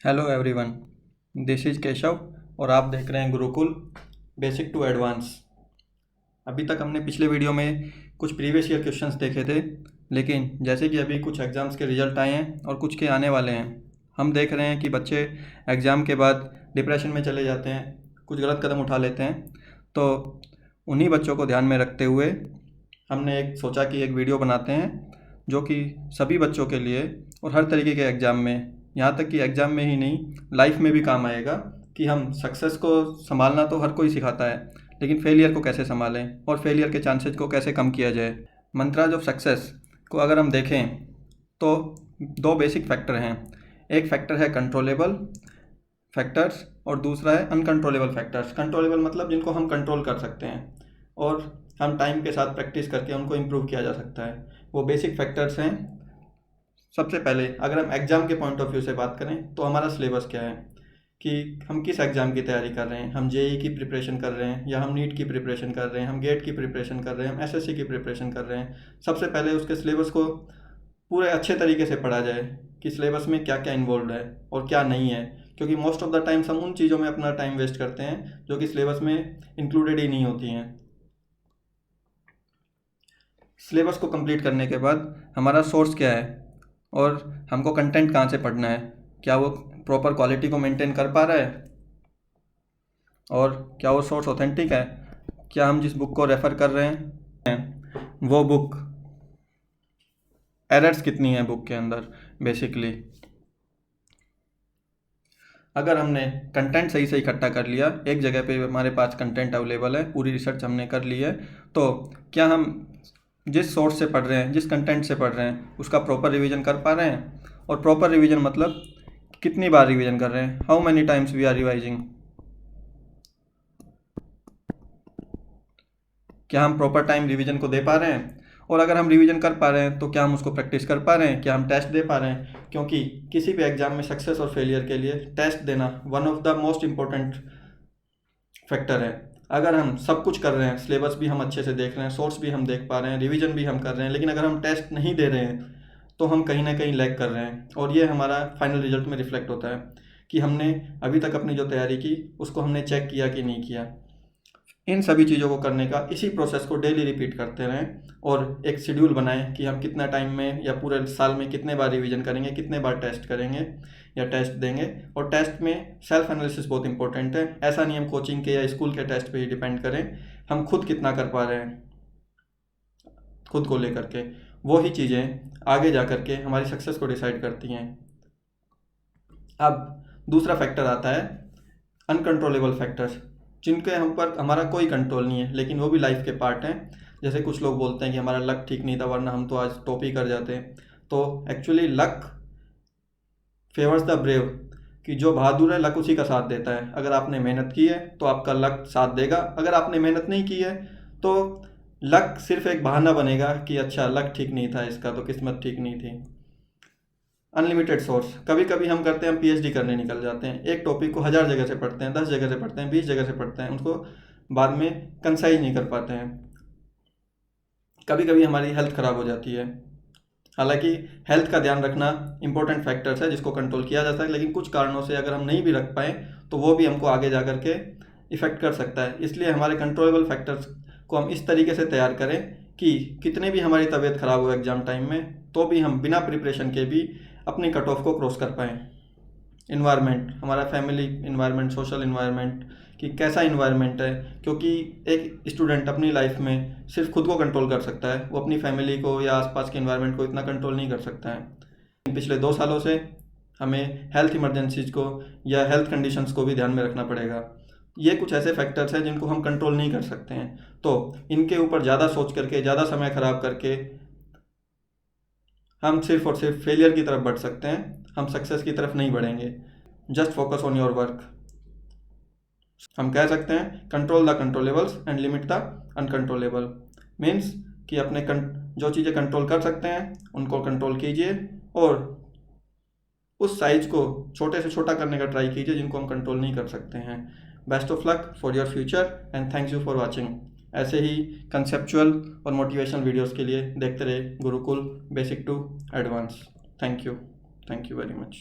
Hello everyone, this is Keshav और आप देख रहे हैं गुरुकुल बेसिक टू एडवांस। अभी तक हमने पिछले वीडियो में कुछ प्रीवियस ईयर क्वेश्चंस देखे थे, लेकिन जैसे कि अभी कुछ एग्ज़ाम्स के रिजल्ट आए हैं और कुछ के आने वाले हैं, हम देख रहे हैं कि बच्चे एग्ज़ाम के बाद डिप्रेशन में चले जाते हैं, कुछ गलत कदम उठा लेते हैं। तो उन्हीं बच्चों को ध्यान में रखते हुए हमने सोचा कि एक वीडियो बनाते हैं जो कि सभी बच्चों के लिए और हर तरीके के एग्ज़ाम में, यहाँ तक कि एग्ज़ाम में ही नहीं लाइफ में भी काम आएगा कि हम सक्सेस को संभालना तो हर कोई सिखाता है, लेकिन फेलियर को कैसे संभालें और फेलियर के चांसेस को कैसे कम किया जाए। मंत्राज ऑफ सक्सेस को अगर हम देखें तो दो बेसिक फैक्टर हैं। एक फैक्टर है कंट्रोलेबल फैक्टर्स और दूसरा है अनकंट्रोलेबल फैक्टर्स। कंट्रोलेबल मतलब जिनको हम कंट्रोल कर सकते हैं और हम टाइम के साथ प्रैक्टिस करके उनको इम्प्रूव किया जा सकता है। वो बेसिक फैक्टर्स हैं। सबसे पहले अगर हम एग्ज़ाम के पॉइंट ऑफ व्यू से बात करें तो हमारा सिलेबस क्या है, कि हम किस एग्ज़ाम की तैयारी कर रहे हैं। हम जेई की प्रिपरेशन कर रहे हैं या हम नीट की प्रिपरेशन कर रहे हैं, हम गेट की प्रिपरेशन कर रहे हैं, हम एसएससी की प्रिपरेशन कर रहे हैं। सबसे पहले उसके सिलेबस को पूरे अच्छे तरीके से पढ़ा जाए कि सिलेबस में क्या क्या इन्वॉल्व है और क्या नहीं है, क्योंकि मोस्ट ऑफ द टाइम्स हम उन चीज़ों में अपना टाइम वेस्ट करते हैं जो कि सिलेबस में इंक्लूडेड ही नहीं होती हैं। सिलेबस को कंप्लीट करने के बाद हमारा सोर्स क्या है और हमको कंटेंट कहाँ से पढ़ना है, क्या वो प्रॉपर क्वालिटी को मेंटेन कर पा रहा है और क्या वो सोर्स ऑथेंटिक है, क्या हम जिस बुक को रेफ़र कर रहे हैं वो बुक, एरर्स कितनी है बुक के अंदर। बेसिकली अगर हमने कंटेंट सही से इकट्ठा कर लिया, एक जगह पे हमारे पास कंटेंट अवेलेबल है, पूरी रिसर्च हमने कर ली है, तो क्या हम जिस सोर्स से पढ़ रहे हैं, जिस कंटेंट से पढ़ रहे हैं, उसका प्रॉपर रिवीजन कर पा रहे हैं। और प्रॉपर रिवीजन मतलब कितनी बार रिवीजन कर रहे हैं, how many times we are revising. क्या हम प्रॉपर टाइम रिवीजन को दे पा रहे हैं, और अगर हम रिवीजन कर पा रहे हैं तो क्या हम उसको प्रैक्टिस कर पा रहे हैं, क्या हम टेस्ट दे पा रहे हैं। क्योंकि किसी भी एग्जाम में सक्सेस और फेलियर के लिए टेस्ट देना one of the most important factor है। अगर हम सब कुछ कर रहे हैं, सिलेबस भी हम अच्छे से देख रहे हैं, सोर्स भी हम देख पा रहे हैं, रिवीजन भी हम कर रहे हैं, लेकिन अगर हम टेस्ट नहीं दे रहे हैं तो हम कहीं ना कहीं लैग कर रहे हैं, और ये हमारा फाइनल रिजल्ट में रिफ्लेक्ट होता है कि हमने अभी तक अपनी जो तैयारी की उसको हमने चेक किया कि नहीं किया। इन सभी चीज़ों को करने का, इसी प्रोसेस को डेली रिपीट करते रहें और एक शेड्यूल बनाएं कि हम कितना टाइम में या पूरे साल में कितने बार रिवीजन करेंगे, कितने बार टेस्ट करेंगे या टेस्ट देंगे। और टेस्ट में सेल्फ एनालिसिस बहुत इंपॉर्टेंट है। ऐसा नहीं हम कोचिंग के या स्कूल के टेस्ट पे ही डिपेंड करें, हम खुद कितना कर पा रहे हैं खुद को लेकर के, वो ही चीज़ें आगे जा कर के हमारी सक्सेस को डिसाइड करती हैं। अब दूसरा फैक्टर आता है अनकंट्रोलेबल फैक्टर्स, जिनके हम पर हमारा कोई कंट्रोल नहीं है, लेकिन वो भी लाइफ के पार्ट हैं। जैसे कुछ लोग बोलते हैं कि हमारा लक ठीक नहीं था वरना हम तो आज टॉप ही कर जाते हैं। तो actually luck favours the brave, कि जो बहादुर है लक उसी का साथ देता है। अगर आपने मेहनत की है तो आपका लक साथ देगा, अगर आपने मेहनत नहीं की है तो लक सिर्फ एक बहाना बनेगा कि अच्छा लक ठीक नहीं था इसका, तो किस्मत ठीक नहीं थी। अनलिमिटेड सोर्स, कभी कभी हम करते हैं, हम पीएचडी करने निकल जाते हैं, एक टॉपिक को 1000 जगह से पढ़ते हैं, 10 जगह से पढ़ते हैं, 20 जगह से पढ़ते हैं, उसको बाद में कंसाइज नहीं कर पाते हैं। कभी कभी हमारी हेल्थ ख़राब हो जाती है। हालांकि हेल्थ का ध्यान रखना इंपॉर्टेंट फैक्टर्स है जिसको कंट्रोल किया जा सकता है, लेकिन कुछ कारणों से अगर हम नहीं भी रख पाएँ तो वो भी हमको आगे जा कर के इफ़ेक्ट कर सकता है। इसलिए हमारे कंट्रोलेबल फैक्टर्स को हम इस तरीके से तैयार करें कि कितने भी हमारी तबीयत ख़राब हो एग्ज़ाम टाइम में, तो भी हम बिना प्रिपरेशन के भी अपनी कट ऑफ को क्रॉस कर पाएँ। इन्वायरमेंट, हमारा फैमिली इन्वायरमेंट, सोशल इन्वायरमेंट, कि कैसा इन्वायरमेंट है, क्योंकि एक स्टूडेंट अपनी लाइफ में सिर्फ खुद को कंट्रोल कर सकता है, वो अपनी फैमिली को या आसपास के इन्वायरमेंट को इतना कंट्रोल नहीं कर सकता है। पिछले 2 सालों से हमें हेल्थ इमरजेंसीज को या हेल्थ कंडीशंस को भी ध्यान में रखना पड़ेगा। ये कुछ ऐसे फैक्टर्स हैं जिनको हम कंट्रोल नहीं कर सकते हैं, तो इनके ऊपर ज़्यादा सोच करके, ज़्यादा समय ख़राब करके हम सिर्फ और सिर्फ फेलियर की तरफ बढ़ सकते हैं, हम सक्सेस की तरफ नहीं बढ़ेंगे। Just focus on your work. हम कह सकते हैं control the controllables and limit the uncontrollable. Means कि अपने जो चीज़ें कंट्रोल कर सकते हैं उनको कंट्रोल कीजिए और उस साइज को छोटे से छोटा करने का ट्राई कीजिए जिनको हम कंट्रोल नहीं कर सकते हैं। Best of luck for your future and thanks you for watching. ऐसे ही कंसेप्चुअल और मोटिवेशनल वीडियोस के लिए देखते रहे Gurukul basic to advance. Thank you very much.